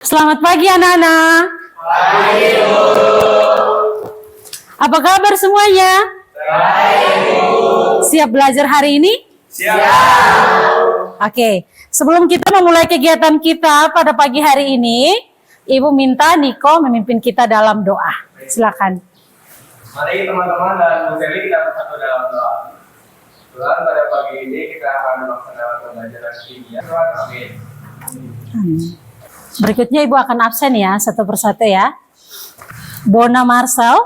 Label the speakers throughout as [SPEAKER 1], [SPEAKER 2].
[SPEAKER 1] Selamat pagi anak-anak.
[SPEAKER 2] Pagi, Bu.
[SPEAKER 1] Apa kabar semuanya?
[SPEAKER 2] Baik, Bu.
[SPEAKER 1] Siap belajar hari ini?
[SPEAKER 2] Siap.
[SPEAKER 1] Oke, sebelum kita memulai kegiatan kita pada pagi hari ini, Ibu minta Niko memimpin kita dalam doa. Silakan.
[SPEAKER 2] Mari teman-teman dan Bu Seli kita bersatu dalam doa. Tuhan, pada pagi ini kita akan melaksanakan pembelajaran kimia. Tuhan, amin.
[SPEAKER 1] Berikutnya Ibu akan absen ya, satu persatu ya. Bona Marcel,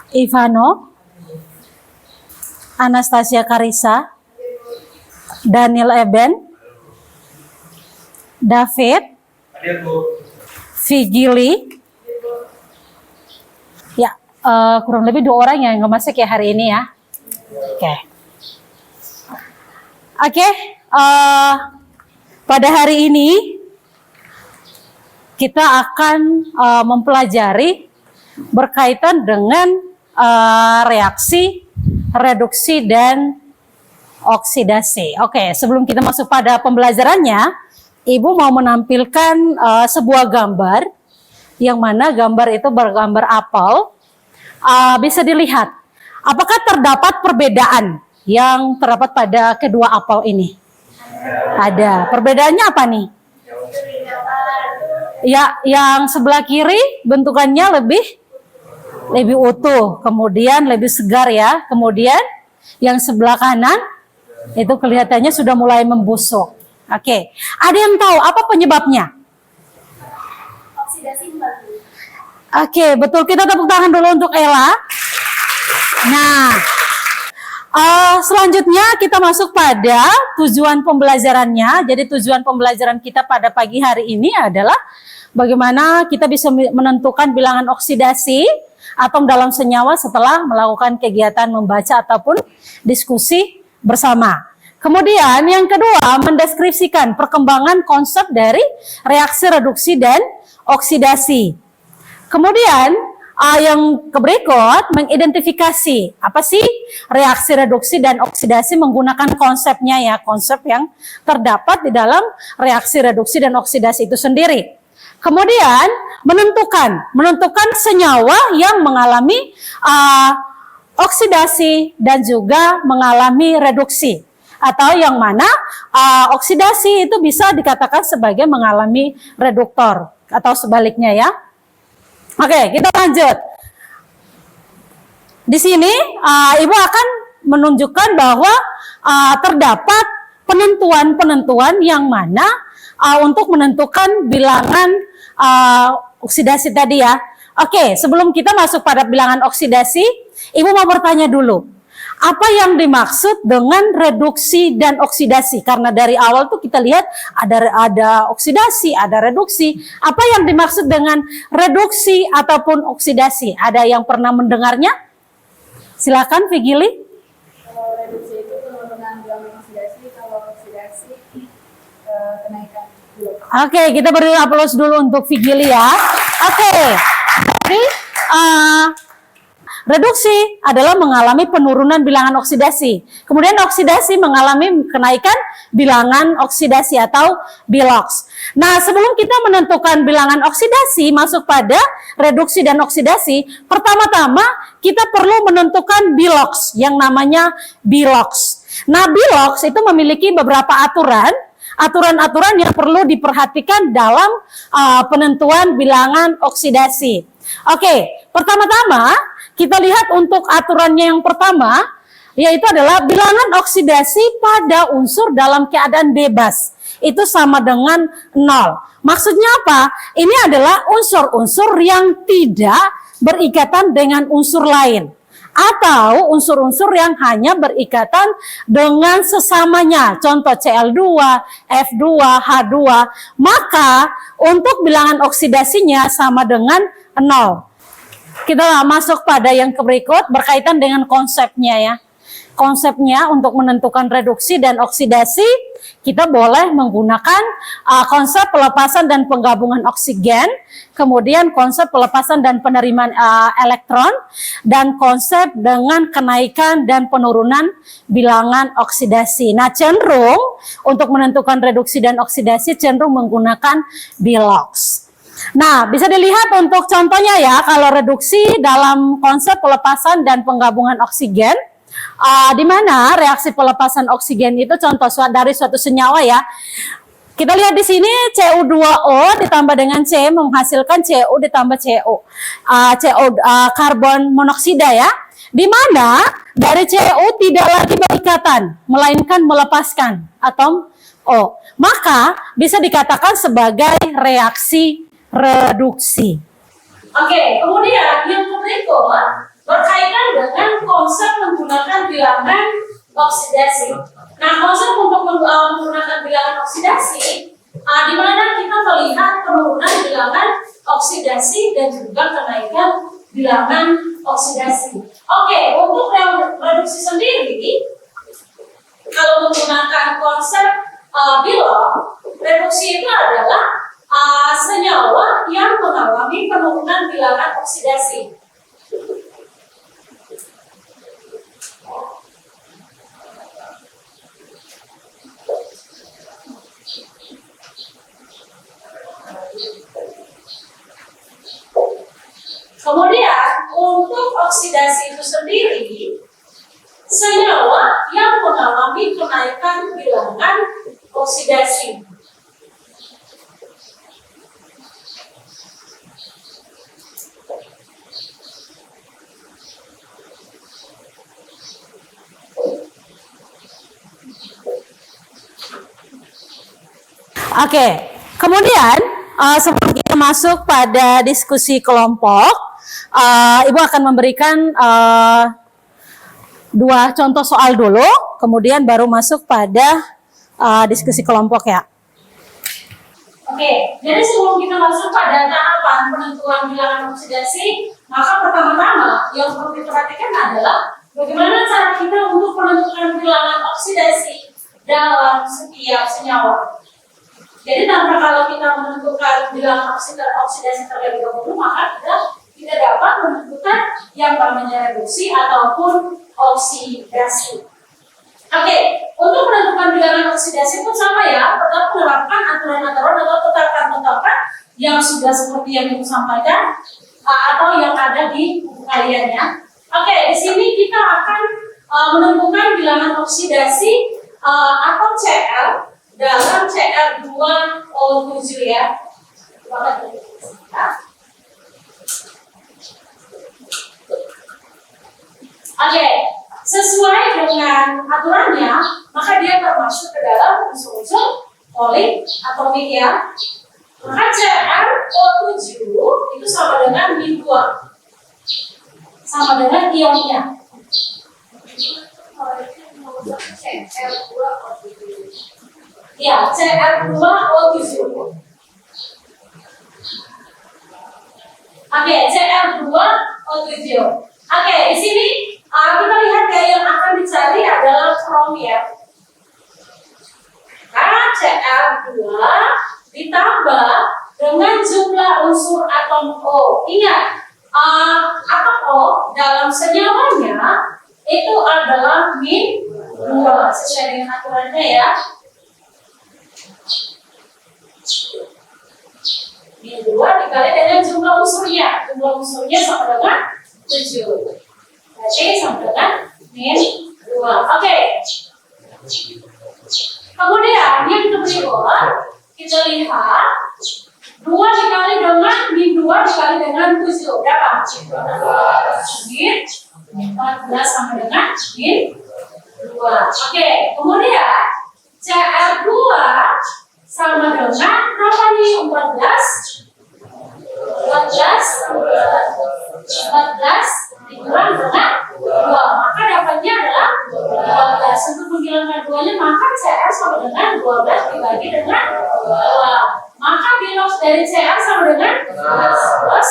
[SPEAKER 1] Ivano, Anastasia Karisa, Daniel Eben, David,
[SPEAKER 2] Hadir, Bu.
[SPEAKER 1] Vigili. Ya, kurang lebih 2 orang yang nggak masuk ya hari ini ya. Oke, pada hari ini kita akan mempelajari berkaitan dengan reaksi, reduksi, dan oksidasi. Oke, sebelum kita masuk pada pembelajarannya, Ibu mau menampilkan sebuah gambar, yang mana gambar itu bergambar apel. Bisa dilihat, apakah terdapat perbedaan yang terdapat pada kedua apel ini? Ada. Perbedaannya apa nih? Ya, yang sebelah kiri bentukannya lebih utuh, kemudian lebih segar ya. Kemudian yang sebelah kanan itu kelihatannya sudah mulai membusuk. Oke. Ada yang tahu apa penyebabnya?
[SPEAKER 3] Oksidasi membantu.
[SPEAKER 1] Oke, betul. Kita tepuk tangan dulu untuk Ella. Nah, selanjutnya kita masuk pada tujuan pembelajarannya. Jadi tujuan pembelajaran kita pada pagi hari ini adalah bagaimana kita bisa menentukan bilangan oksidasi atom dalam senyawa setelah melakukan kegiatan membaca ataupun diskusi bersama. Kemudian yang kedua, mendeskripsikan perkembangan konsep dari reaksi reduksi dan oksidasi. Kemudian yang berikut, mengidentifikasi apa sih reaksi reduksi dan oksidasi menggunakan konsepnya ya, konsep yang terdapat di dalam reaksi reduksi dan oksidasi itu sendiri. Kemudian menentukan senyawa yang mengalami oksidasi dan juga mengalami reduksi, atau yang mana oksidasi itu bisa dikatakan sebagai mengalami reduktor atau sebaliknya ya. Oke, kita lanjut. Di sini Ibu akan menunjukkan bahwa terdapat penentuan-penentuan yang mana untuk menentukan bilangan oksidasi tadi ya. Oke, sebelum kita masuk pada bilangan oksidasi, Ibu mau bertanya dulu. Apa yang dimaksud dengan reduksi dan oksidasi? Karena dari awal tuh kita lihat ada oksidasi, ada reduksi. Apa yang dimaksud dengan reduksi ataupun oksidasi? Ada yang pernah mendengarnya? Silakan Vigili.
[SPEAKER 3] Kalau reduksi itu penurunan bilangan oksidasi, kalau oksidasi kenaikan bilangan.
[SPEAKER 1] Oke, kita beri aplaus dulu untuk Vigili ya. Oke, jadi reduksi adalah mengalami penurunan bilangan oksidasi. Kemudian oksidasi mengalami kenaikan bilangan oksidasi atau bilox. Nah, sebelum kita menentukan bilangan oksidasi masuk pada reduksi dan oksidasi, pertama-tama kita perlu menentukan bilox yang namanya bilox. Nah, bilox itu memiliki beberapa aturan-aturan yang perlu diperhatikan dalam penentuan bilangan oksidasi. Oke, pertama-tama kita lihat untuk aturannya yang pertama, yaitu adalah bilangan oksidasi pada unsur dalam keadaan bebas. Itu sama dengan 0. Maksudnya apa? Ini adalah unsur-unsur yang tidak berikatan dengan unsur lain. Atau unsur-unsur yang hanya berikatan dengan sesamanya. Contoh Cl2, F2, H2. Maka untuk bilangan oksidasinya sama dengan 0. Kita masuk pada yang berikut berkaitan dengan konsepnya ya. konsepnya untuk menentukan reduksi dan oksidasi, kita boleh menggunakan konsep pelepasan dan penggabungan oksigen, kemudian konsep pelepasan dan penerimaan elektron, dan konsep dengan kenaikan dan penurunan bilangan oksidasi. Nah, cenderung untuk menentukan reduksi dan oksidasi cenderung menggunakan Bilox. Nah, bisa dilihat untuk contohnya ya, kalau reduksi dalam konsep pelepasan dan penggabungan oksigen, di mana reaksi pelepasan oksigen itu contoh dari suatu senyawa ya. Kita lihat di sini Cu2O ditambah dengan C menghasilkan Cu ditambah CO, karbon monoksida ya. Di mana dari Cu tidak lagi berikatan, melainkan melepaskan atom O. Maka bisa dikatakan sebagai reaksi reduksi. Oke, kemudian yang berikut berkaitan dengan konsep menggunakan bilangan oksidasi. Nah, konsep untuk menggunakan bilangan oksidasi, di mana kita melihat penurunan bilangan oksidasi dan juga kenaikan bilangan oksidasi. Oke, untuk reduksi sendiri, kalau menggunakan konsep Bilox, reduksi itu adalah senyawa yang mengalami penurunan bilangan oksidasi. Kemudian untuk oksidasi itu sendiri, senyawa yang mengalami kenaikan bilangan oksidasi. Oke, kemudian sebelum kita masuk pada diskusi kelompok, Ibu akan memberikan dua contoh soal dulu, kemudian baru masuk pada diskusi kelompok ya. Oke, jadi sebelum kita masuk pada tahapan penentuan bilangan oksidasi, maka pertama-tama yang perlu diperhatikan adalah bagaimana cara kita untuk menentukan bilangan oksidasi dalam setiap senyawa. Jadi tanpa kalau kita menentukan bilangan oksidasi terlebih dahulu, maka kita tidak dapat menentukan yang namanya reduksi ataupun oksidasi. Oke, untuk menentukan bilangan oksidasi pun sama ya, tetap menerapkan aturan-aturan atau tetapan-tetapan yang sudah seperti yang Ibu sampaikan atau yang ada di buku kalian ya. Oke, di sini kita akan menentukan bilangan oksidasi atau Cl dalam Cl2O7 ya. Oke, sesuai dengan aturannya, maka dia termasuk ke dalam unsur-unsur poliatomik ya. Maka Cl2O7 itu sama dengan -2, sama dengan ionnya. Ya, Cl2O7. Oke, Cl2O7. Oke, di sini kita lihat ya, yang akan dicari adalah krom ya. Karena Cl2 ditambah dengan jumlah unsur atom O. Ingat, atom O dalam senyawanya itu adalah -2 sesuai dengan aturannya ya. -2 dikali dengan jumlah unsurnya. Jumlah unsurnya sama dengan 7. Berarti sama dengan -2. Oke. Kemudian yang kedua, kita lihat 2 dikali dengan -2 dikali dengan 7. Berapa? 14 sama dengan -2. Oke, kemudian Cl2 sama dengan berapa nih? 14 dikurang dengan 2, maka dapatnya adalah 12. Untuk menghilangkan 2-nya, maka Cl sama dengan 12 dibagi dengan 2. Maka Bilox dari Cl sama dengan 6.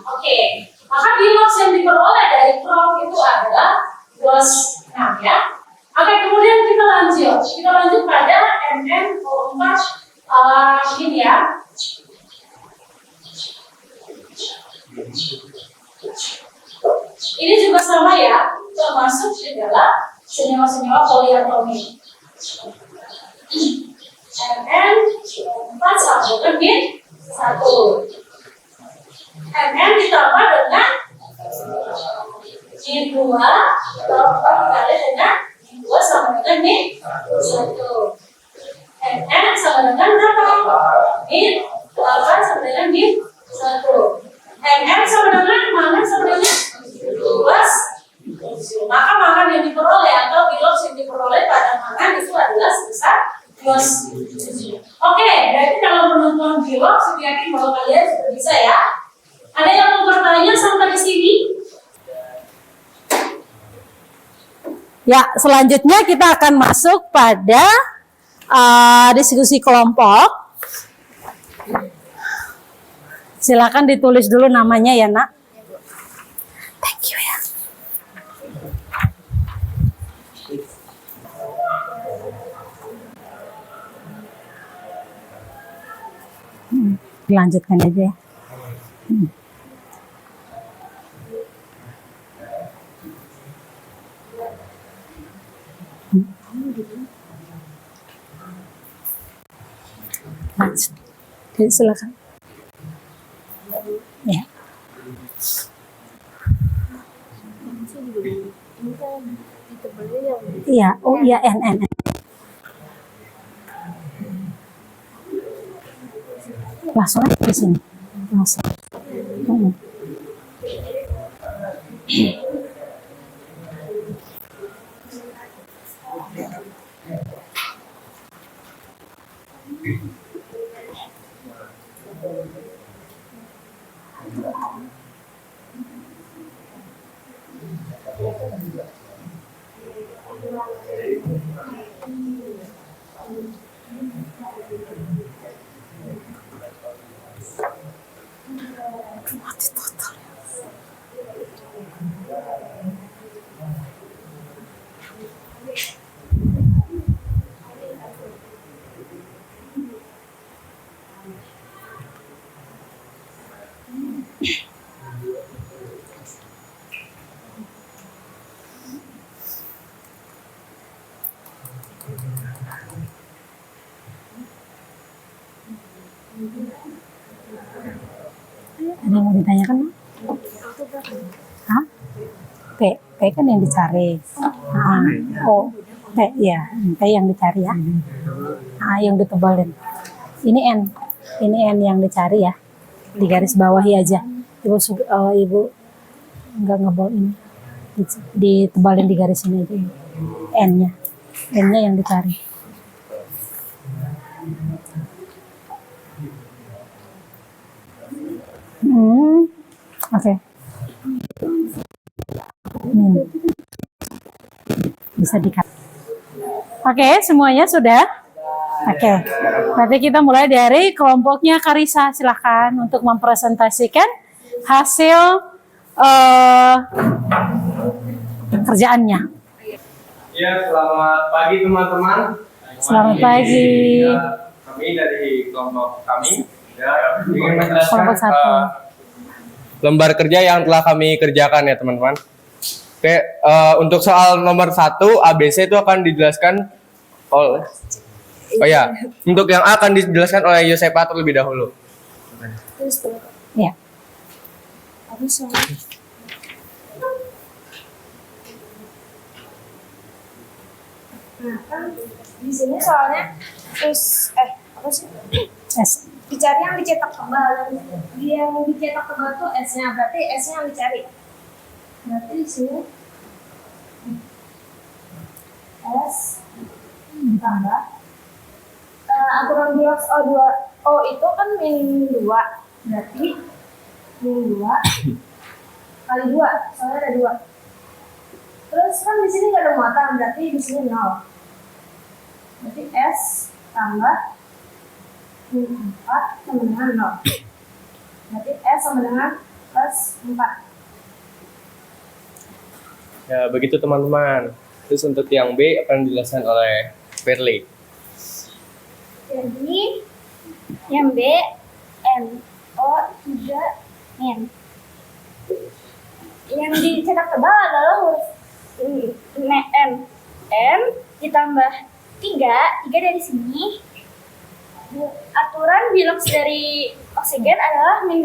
[SPEAKER 1] Oke. Maka Bilox yang diperoleh dari krom itu adalah 12 Nah, ya. Oke, kemudian kita lanjut. Kita lanjut pada MN04 ini ya. Ini juga sama ya, termasuk adalah senyawa-senyawa poliatomi. MN4 sambungkan di 1. MN ditambah dengan G2 ditambah dikali dengan G2 sama dengan N1. NN sama dengan berapa? N8 sama dengan N1. NN sama dengan mangan sama dengan 12. Maka mangan yang diperoleh atau bilox yang diperoleh pada mangan itu adalah sebesar 12. Oke, berarti kalau menonton bilox, saya yakin bahwa kalian sudah bisa ya. Ada yang mau bertanya sampai di sini? Ya, selanjutnya kita akan masuk pada diskusi kelompok. Silakan ditulis dulu namanya ya, Nak. Thank you ya. Dilanjutkan aja ya. Lanjut. Jadi silakan. Ya. Iya, oh iya N. Langsung aja di sini. Langsung. Ada yang mau ditanyakan? Hah? P kan yang dicari. Oh, P ya, P yang dicari ya. Yang ditebalin. Ini N yang dicari ya. Di garis bawahi aja. Ibu enggak ngebol ini. Ditebalin di garis ini aja. N-nya yang dicari. Oke. Bisa dikat. Oke, semuanya sudah? Oke. Berarti kita mulai dari kelompoknya Karisa. Silahkan untuk mempresentasikan hasil kerjaannya.
[SPEAKER 2] Ya, selamat pagi teman-teman.
[SPEAKER 1] Selamat pagi.
[SPEAKER 2] Kami dari kelompok kami ingin menjelaskan
[SPEAKER 1] Kelompok 1.
[SPEAKER 2] lembar kerja yang telah kami kerjakan ya teman-teman. Oke, untuk soal nomor 1 ABC itu akan dijelaskan oleh untuk yang A akan dijelaskan oleh Yosepa terlebih dahulu.
[SPEAKER 1] Ya.
[SPEAKER 3] Nah, kan di sini soalnya terus apa sih?
[SPEAKER 1] S.
[SPEAKER 3] Dicari yang dicetak tebal. Yang dicetak tebal tuh S-nya, berarti S-nya yang dicari. Berarti di sini S tambah aturan bios O2 O itu kan min 2, berarti min 2 kali 2, soalnya ada 2. Terus kan di sini nggak ada muatan, berarti di sini 0. Berarti S tambah min 4 sama dengan 0. Berarti S sama dengan plus 4.
[SPEAKER 2] Ya, begitu teman-teman. Terus untuk yang B akan dijelaskan oleh Firly.
[SPEAKER 3] Jadi yang B NO3 N. Yang dicetak tebal adalah huruf N. N ditambah 3 dari sini. Aturan biloks dari oksigen adalah -2.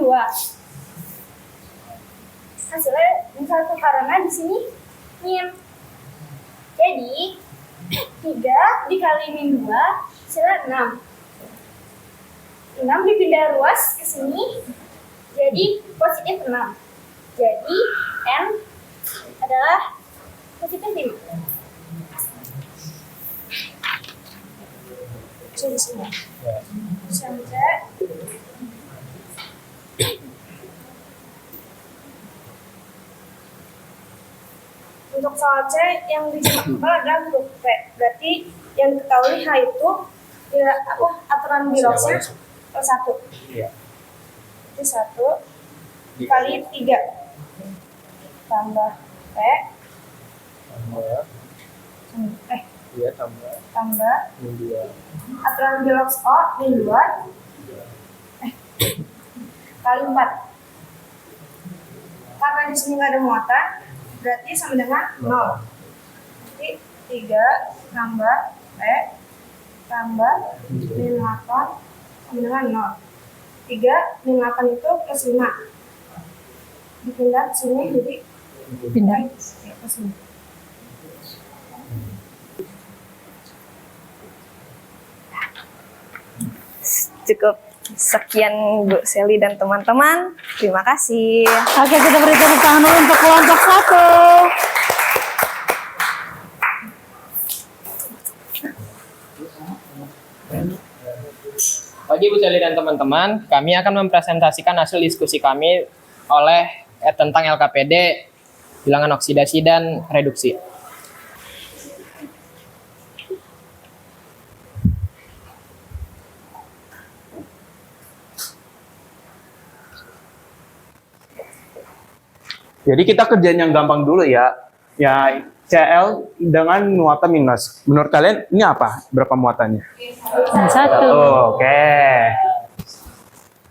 [SPEAKER 3] Hasilnya -1 karena di sini min. Jadi 3 dikali -2 hasilnya 6. 6 dipindah ruas ke sini jadi positif 6. Jadi N adalah positif 5. Jadi sini. Sampai untuk soal C yang dicetak adalah huruf P. Berarti yang diketahui H itu ya, aturan biloksnya +1.
[SPEAKER 2] Iya.
[SPEAKER 3] Itu 1 kali 3 tambah P
[SPEAKER 2] Iya, tambah
[SPEAKER 3] tambah
[SPEAKER 2] 2.
[SPEAKER 3] aturan biloks O -2 kali 4. Karena di sini nggak ada muatan, berarti sama dengan 0. Jadi 3 tambah P tambah min 8 sama dengan 0. 3 min 8 itu +5. Dipindah ke sini jadi
[SPEAKER 1] Pindah.
[SPEAKER 3] ke sini.
[SPEAKER 4] Cukup sekian Bu Seli dan teman-teman. Terima kasih.
[SPEAKER 1] Oke, kita beri tepuk tangan dulu untuk kelompok 1.
[SPEAKER 5] Pagi Bu Seli dan teman-teman, kami akan mempresentasikan hasil diskusi kami tentang LKPD, bilangan oksidasi dan reduksi.
[SPEAKER 6] Jadi kita kerjain yang gampang dulu ya. Ya Cl dengan muatan minus. Menurut kalian ini apa? Berapa muatannya?
[SPEAKER 1] Yang 1.
[SPEAKER 6] Oke.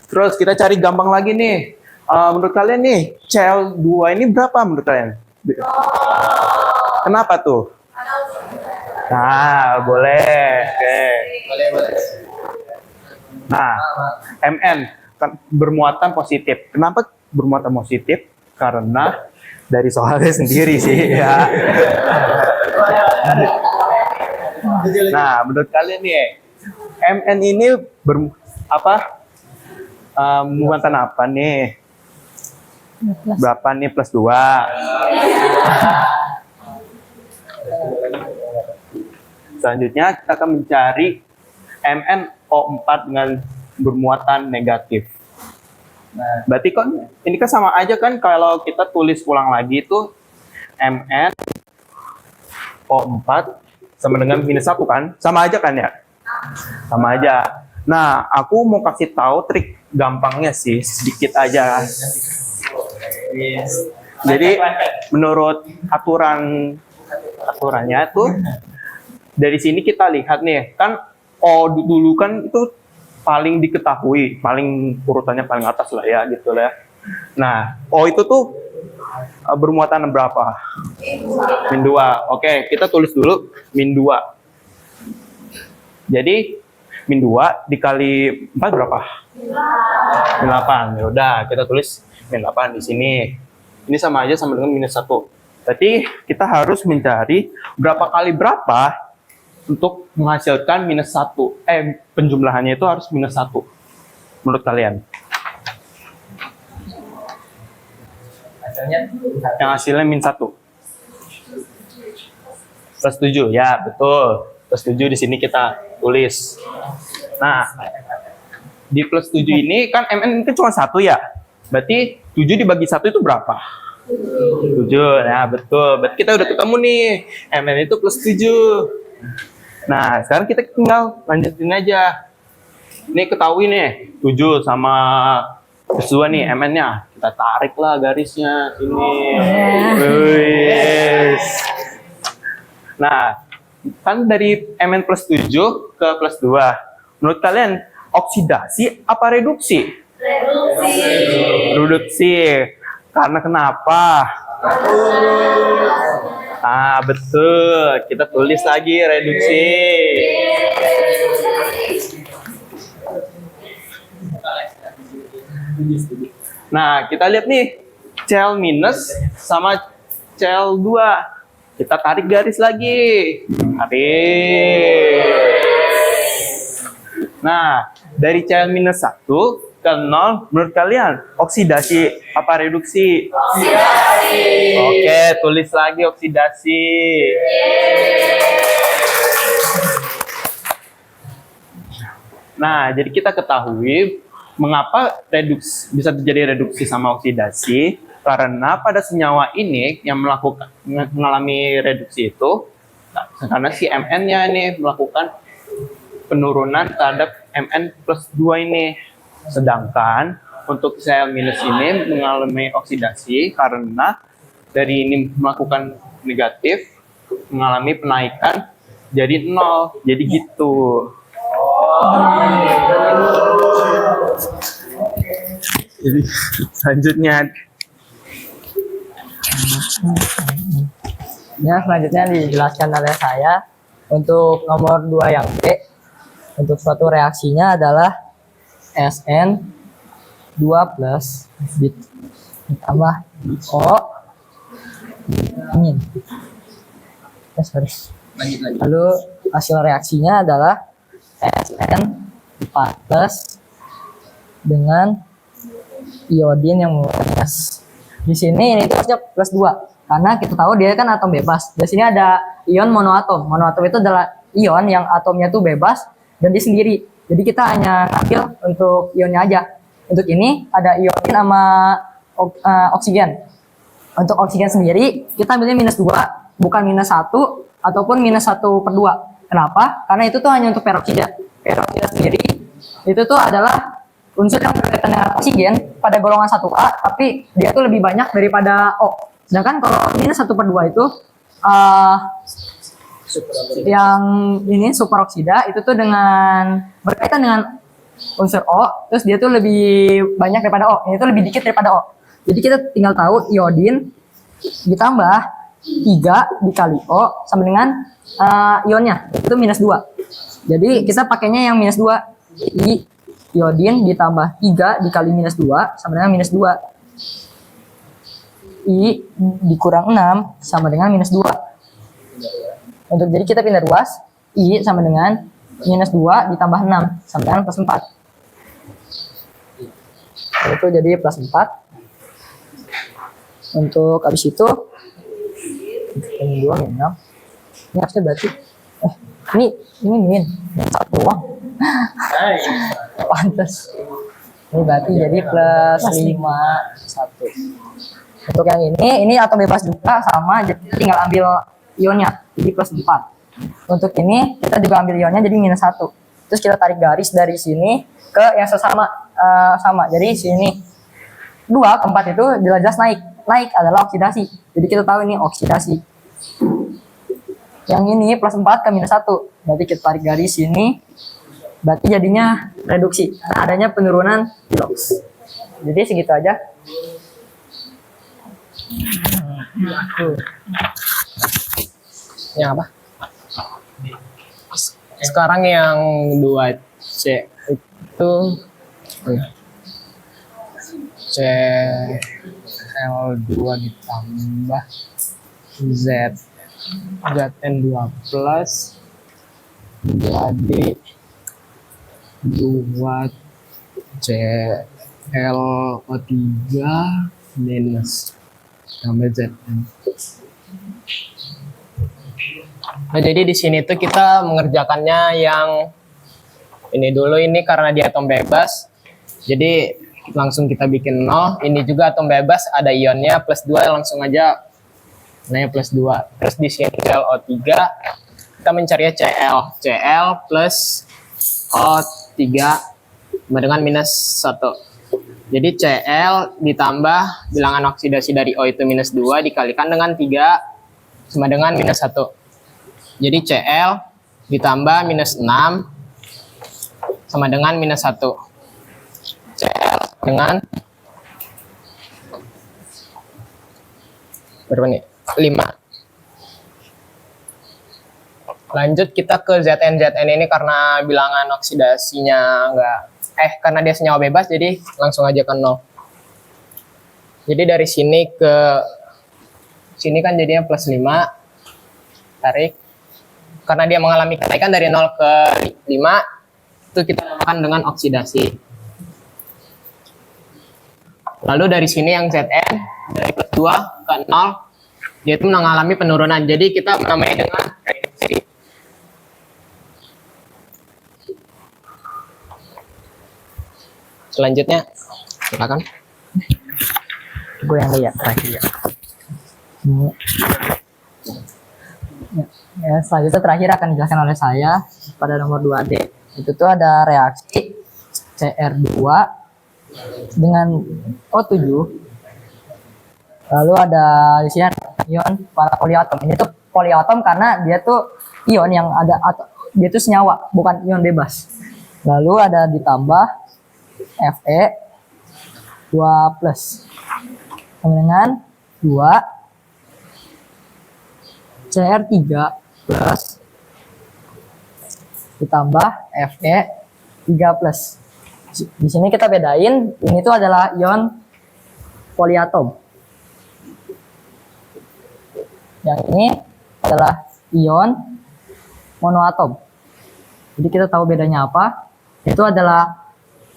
[SPEAKER 6] Terus kita cari gampang lagi nih. Menurut kalian nih Cl2 ini berapa menurut kalian? Kenapa tuh? Nah, boleh. Oke.
[SPEAKER 2] Boleh.
[SPEAKER 6] Nah, Mn kan bermuatan positif. Kenapa bermuatan positif? Karena dari soalnya sendiri sih ya. Nah, menurut kalian nih, Mn ini muatan apa nih? Berapa nih +2? Selanjutnya kita akan mencari MnO4 dengan bermuatan negatif. Nah, berarti kan ini kan sama aja kan kalau kita tulis ulang lagi itu MnO4 sama dengan -1 kan? Sama aja kan ya? Sama aja. Nah, aku mau kasih tahu trik gampangnya sih, sedikit aja. Jadi menurut aturannya tuh dari sini kita lihat nih, kan O dulu kan itu paling diketahui, paling urutannya paling atas lah ya gitu lah. Nah, O itu tuh bermuatan berapa? -2. Oke, kita tulis dulu -2. Jadi -2 dikali 4 berapa? -8. Ya udah, kita tulis -8 di sini. Ini sama aja sama dengan -1. Berarti kita harus mencari berapa kali berapa untuk menghasilkan -1. Penjumlahannya itu harus -1. Menurut kalian? Yang hasilnya -1. +7, ya betul. +7 di sini kita tulis. Nah, di +7 ini kan Mn itu cuma 1 ya. Berarti 7 dibagi 1 itu berapa? 7, nah betul. Berarti kita udah ketemu nih. Mn itu +7. Nah, sekarang kita tinggal lanjutin aja. Ini ketahui nih, 7 sama +2 nih Mn-nya. Kita tarik lah garisnya ini. Yes. Nah, kan dari Mn plus 7 ke plus 2. Menurut kalian, oksidasi apa reduksi? Reduksi. Karena kenapa? Ah, betul. Kita tulis lagi reduksi. Nah, kita lihat nih. Cl minus sama Cl2. Kita tarik garis lagi. Tarik. Nah, dari Cl minus 1 ke 0, menurut kalian oksidasi apa reduksi? Oksidasi. Oke, tulis lagi oksidasi. Nah, jadi kita ketahui mengapa bisa terjadi reduksi sama oksidasi, karena pada senyawa ini yang mengalami reduksi itu, karena si Mn-nya ini melakukan penurunan terhadap Mn plus 2 ini. Sedangkan untuk Cl minus ini mengalami oksidasi karena dari ini melakukan negatif, mengalami penaikan jadi 0. Jadi gitu. Jadi selanjutnya.
[SPEAKER 7] Ya, selanjutnya dijelaskan oleh saya untuk nomor 2 yang B. Untuk suatu reaksinya adalah SN2 plus ditambah O angin. Sorry. Lalu hasil reaksinya adalah SN4 plus dengan iodin yang minus. Di sini ini harusnya plus 2 karena kita tahu dia kan atom bebas. Di sini ada ion monoatom. Monoatom itu adalah ion yang atomnya tuh bebas dan dia sendiri. Jadi kita hanya ambil untuk ionnya aja. Untuk ini ada iodin sama oksigen. Untuk oksigen sendiri kita ambilnya minus 2, bukan minus 1 ataupun minus 1/2. Kenapa? Karena itu tuh hanya untuk peroksida. Peroksida sendiri itu tuh adalah unsur yang berkaitan dengan oksigen pada golongan 1A, tapi dia tuh lebih banyak daripada O. Sedangkan kalau minus 1/2 itu yang ini superoksida itu tuh dengan berkaitan dengan unsur O, terus dia tuh lebih banyak daripada O. Ini tuh lebih dikit daripada O. Jadi kita tinggal tahu iodin ditambah 3 dikali O sama dengan ionnya itu minus 2. Jadi kita pakainya yang minus 2. Iodin ditambah 3 dikali minus 2 sama dengan minus 2. I dikurang 6 sama dengan minus 2. Untuk jadi kita pindah ruas, I sama dengan minus 2 ditambah 6 sama dengan plus 4. Itu jadi plus 4. Untuk habis itu ini 2 min 6. Ini harusnya berarti ini min 1 doang. Pantes. Ini berarti jadi plus 5 1. Untuk yang ini atom bebas juga sama, jadi tinggal ambil ionnya jadi plus 4. Untuk ini kita juga ambil ionnya jadi minus 1. Terus kita tarik garis dari sini ke yang sesama sama. Jadi sini 2 ke 4 itu jelas-jelas naik adalah oksidasi. Jadi kita tahu ini oksidasi. Yang ini plus 4 ke minus 1. Berarti kita tarik garis sini. Berarti jadinya reduksi. Karena adanya penurunan redox. Jadi segitu aja.
[SPEAKER 5] Yang apa? Sekarang yang 2C itu Cl2 ditambah Zn2 plus jadi 2Cl3 minus tambah Zn. Nah, jadi di sini tuh kita mengerjakannya yang ini dulu, ini karena dia atom bebas. Jadi langsung kita bikin 0. Ini juga atom bebas, ada ionnya plus 2, langsung aja nanya plus 2. Terus di sini ClO3 kita mencari Cl plus O3 sama dengan minus 1. Jadi Cl ditambah bilangan oksidasi dari O itu minus 2 dikalikan dengan 3 sama dengan minus 1. Jadi Cl ditambah minus 6 sama dengan minus 1. Cl dengan berapa nih? 5. Lanjut kita ke Zn. Zn ini karena bilangan oksidasinya karena dia senyawa bebas, jadi langsung aja ke 0. Jadi dari sini ke sini kan jadinya plus 5. Tarik. Karena dia mengalami kenaikan dari 0 ke 5, itu kita namakan dengan oksidasi. Lalu dari sini yang Zn, dari plus 2 ke 0, dia itu mengalami penurunan. Jadi kita menamai dengan reduksi. Selanjutnya, silakan.
[SPEAKER 7] Gue yang lihat terakhir ya. Ya, selanjutnya terakhir akan dijelaskan oleh saya pada nomor 2D. Itu tuh ada reaksi Cr2 dengan O7. Lalu ada di sini ion para polyatom. Ini tuh polyatom karena dia tuh ion yang ada atau dia tuh senyawa, bukan ion bebas. Lalu ada ditambah Fe 2 plus sama dengan 2 Cr3 plus ditambah Fe 3 plus. Di sini kita bedain, ini tuh adalah ion polyatom. Yang ini adalah ion monoatom. Jadi kita tahu bedanya apa? Itu adalah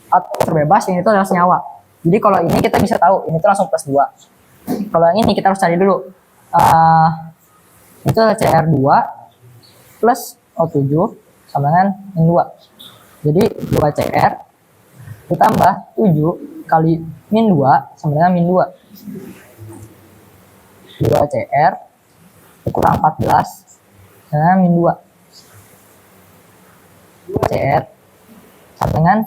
[SPEAKER 7] atom terbebas, yang itu adalah senyawa. Jadi kalau ini kita bisa tahu, ini tuh langsung plus 2. Kalau yang ini kita harus cari dulu. Itu adalah Cr2 plus O7 sama dengan min 2. Jadi 2Cr ditambah 7 kali min 2 sama dengan min 2. 2Cr kurang 14 sama dengan min 2. 2Cr sama dengan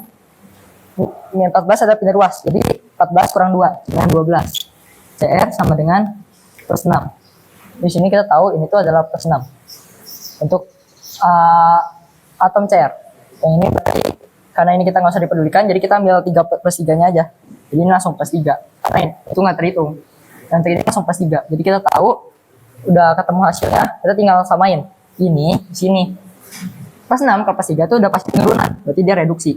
[SPEAKER 7] min 14 ada pindah ruas. Jadi 14 kurang 2 dengan 12. Cr sama dengan plus 6. Di sini kita tahu ini tuh adalah plus 6 untuk atom Cr. Yang ini berarti karena ini kita nggak usah dipedulikan, jadi kita ambil 3 plus 3 nya aja. Jadi ini langsung plus 3. Karena itu nggak terhitung. Dan ini langsung plus 3. Jadi kita tahu udah ketemu hasilnya, kita tinggal samain. Ini di sini. Plus 6 ke plus 3 itu udah pasti penurunan, berarti dia reduksi.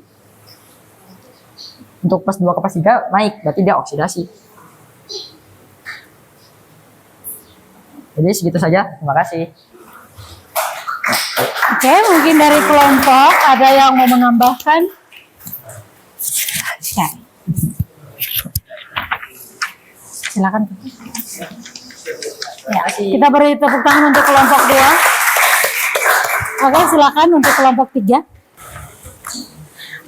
[SPEAKER 7] Untuk plus 2 ke plus 3 naik, berarti dia oksidasi. Jadi segitu saja, terima kasih.
[SPEAKER 1] Oke, mungkin dari kelompok ada yang mau menambahkan? Ya. Silakan. Ya, kita beri tepuk tangan untuk kelompok 2. Oke, silakan untuk kelompok 3.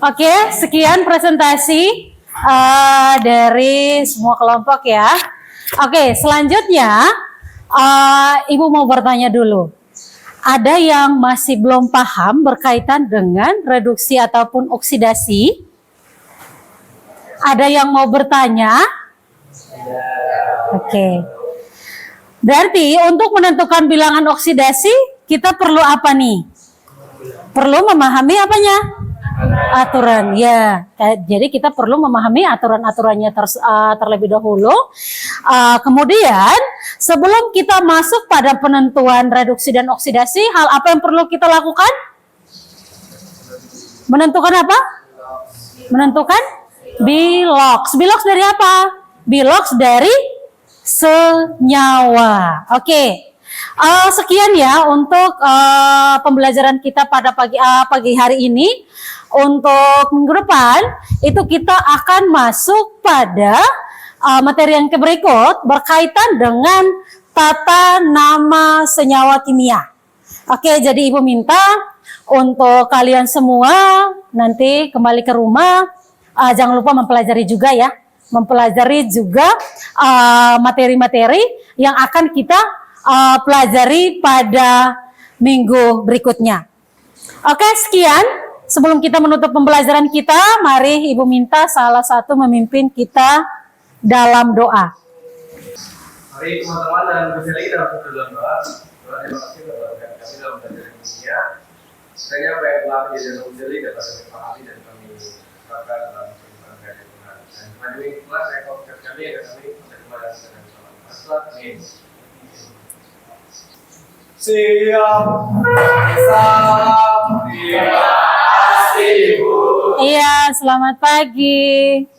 [SPEAKER 1] Oke, sekian presentasi dari semua kelompok ya. Oke, selanjutnya Ibu mau bertanya dulu. Ada yang masih belum paham berkaitan dengan reduksi ataupun oksidasi? Ada yang mau bertanya? Oke. Berarti untuk menentukan bilangan oksidasi kita perlu apa nih? Perlu memahami apanya? Aturan, ya. Jadi kita perlu memahami aturan-aturannya terlebih dahulu. Kemudian sebelum kita masuk pada penentuan reduksi dan oksidasi, hal apa yang perlu kita lakukan? Menentukan apa? Menentukan bilox. Bilox dari apa? Bilox dari senyawa. Oke. Sekian ya untuk pembelajaran kita pada pagi hari ini. Untuk minggu depan itu kita akan masuk pada materi yang berikut berkaitan dengan tata nama senyawa kimia. Oke, jadi Ibu minta untuk kalian semua nanti kembali ke rumah jangan lupa mempelajari juga ya, mempelajari juga materi-materi yang akan kita pelajari pada minggu berikutnya. Oke, sekian. Sebelum kita menutup pembelajaran kita, mari Ibu minta salah satu memimpin kita dalam doa.
[SPEAKER 2] Mari teman-teman dan bersama lagi dalam doa. Terima kasih telah kami dalam belajar ilmiah. Saya apa yang telah menjadi jeli dapat kami pahami dan kami terapkan dalam kehidupan kami Tuhan. Dan kemajuan itulah saya fokus kami agar kami menerima dan selamat. Masalah amin. Siap. Salam.
[SPEAKER 1] Iya, selamat pagi.